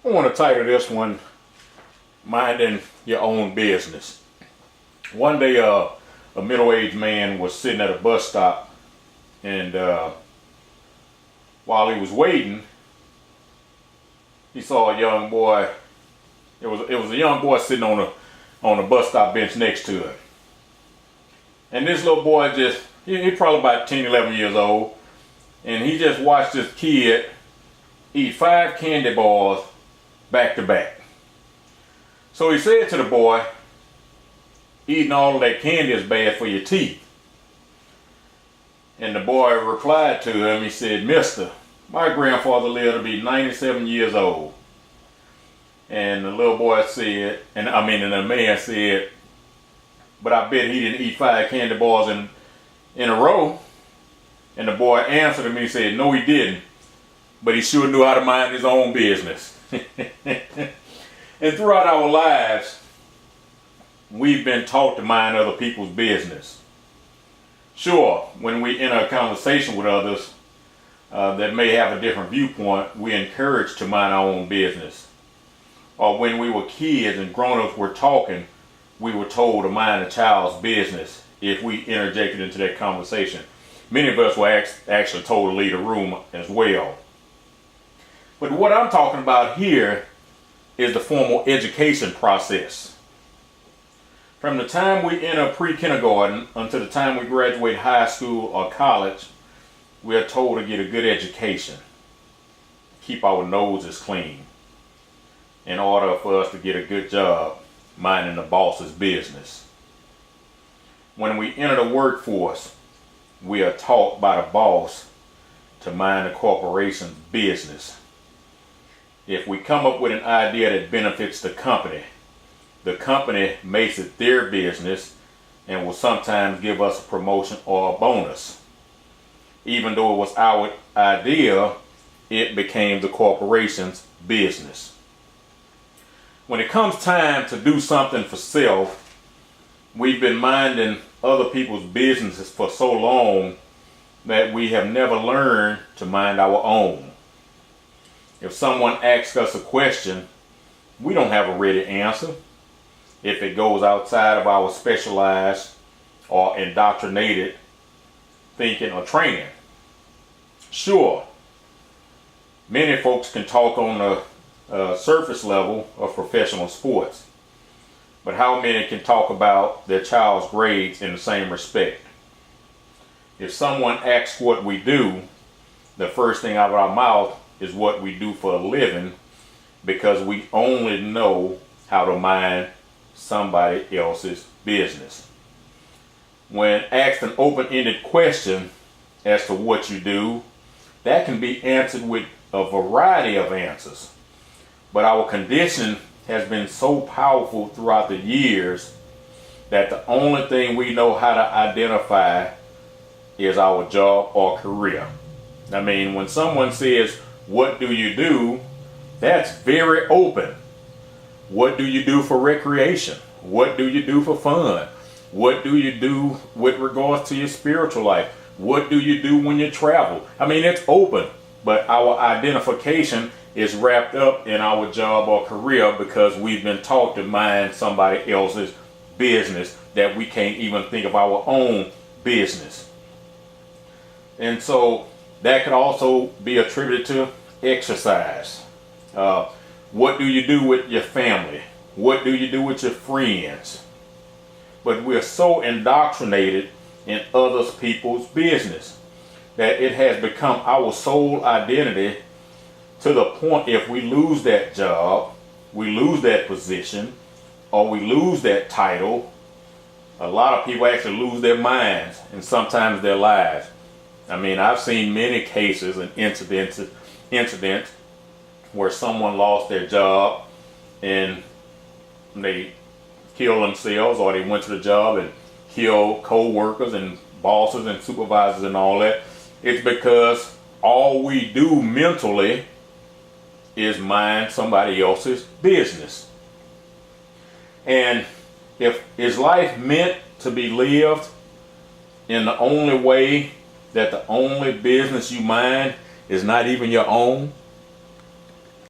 I want to title this one, Minding Your Own Business. One day, a middle-aged man was sitting at a bus stop, and while he was waiting, he saw a young boy. It was a young boy sitting on a bus stop bench next to him. And this little boy he's probably about 10, 11 years old, and he just watched this kid eat 5 candy bars back to back. So he said to the boy, "Eating all of that candy is bad for your teeth." And the boy replied to him, he said, "Mister, my grandfather lived to be 97 years old." And the little boy said, and the man said, "But I bet he didn't eat 5 candy bars in a row." And the boy answered him, he said, "No, he didn't, but he sure knew how to mind his own business." And throughout our lives, we've been taught to mind other people's business. Sure, when we enter a conversation with others that may have a different viewpoint, we're encouraged to mind our own business. Or when we were kids and grown-ups were talking, we were told to mind a child's business if we interjected into that conversation. Many of us were actually told to leave the room as well. But what I'm talking about here is the formal education process. From the time we enter pre-kindergarten until the time we graduate high school or college, we are told to get a good education, keep our noses clean, in order for us to get a good job minding the boss's business. When we enter the workforce, we are taught by the boss to mind the corporation's business. If we come up with an idea that benefits the company makes it their business and will sometimes give us a promotion or a bonus. Even though it was our idea, it became the corporation's business. When it comes time to do something for self, we've been minding other people's businesses for so long that we have never learned to mind our own. If someone asks us a question, we don't have a ready answer if it goes outside of our specialized or indoctrinated thinking or training. Sure, many folks can talk on the surface level of professional sports, but how many can talk about their child's grades in the same respect? If someone asks what we do, the first thing out of our mouth is what we do for a living, because we only know how to mind somebody else's business. When asked an open-ended question as to what you do, that can be answered with a variety of answers. But our condition has been so powerful throughout the years that the only thing we know how to identify is our job or career. When someone says, "What do you do?" that's very open. What do you do for recreation? What do you do for fun? What do you do with regards to your spiritual life? What do you do when you travel? It's open, but our identification is wrapped up in our job or career because we've been taught to mind somebody else's business that we can't even think of our own business. And so that could also be attributed to exercise. What do you do with your family? What do you do with your friends? But we're so indoctrinated in other people's business that it has become our sole identity, to the point if we lose that job, we lose that position, or we lose that title, a lot of people actually lose their minds and sometimes their lives. I've seen many cases and incidents where someone lost their job and they killed themselves, or they went to the job and killed co-workers and bosses and supervisors and all that. It's because all we do mentally is mind somebody else's business. And is life meant to be lived in the only way that the only business you mind is not even your own?